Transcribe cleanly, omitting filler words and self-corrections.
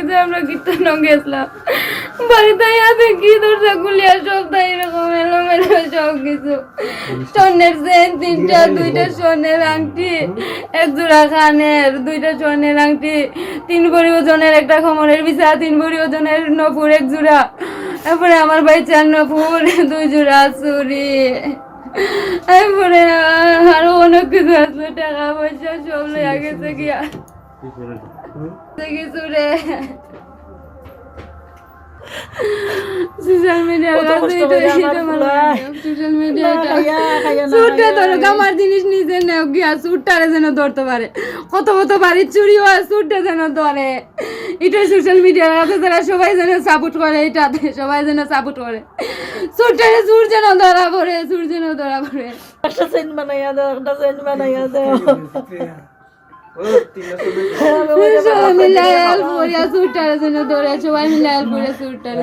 কিছু আমরা কীর্তন গেছিলাম বাড়িতে আছে কি দরজা খুলিয়া সব তাই এরকম এলোমেলো সব কিছু স্বর্ণের চেন 3টা 2টা স্বর্ণের আংটি 1 জোড়া কানের 2টা স্বর্ণের আংটি 3 ভরি ওজনের একটা খমরের বিছা 3 ভরি ওজনের নপুর 1 জোড়া তারপরে আমার ভাই 4 নপুর 2 জোড়া চুড়ি তারপরে আরো অনেক কিছু আছে টাকা পয়সা সব লইয়া গেছে গিয়া কিছু রে সোশ্যাল মিডিয়ার সোশ্যাল মিডিয়া আমার জিনিস নিজে নেও গিয়া সুটটারে যেন ধরতে পারে কত কত বাড়ির চুরি হয় সুটটা যেন ধরে এটা সোশ্যাল মিডিয়ার কাছে যারা সবাই যেন সাপোর্ট করে এটাতে সবাই যেন সাপোর্ট করে সুটটারে সুর যেন ধরা পড়ে সুর যেন ধরা পড়ে একটা সেন বানাইয়া দাও সবাই মিলে হেল্প করিয়া সুটটারে যেন ধরে সবাই মিলে হেল্প করে সুটটারে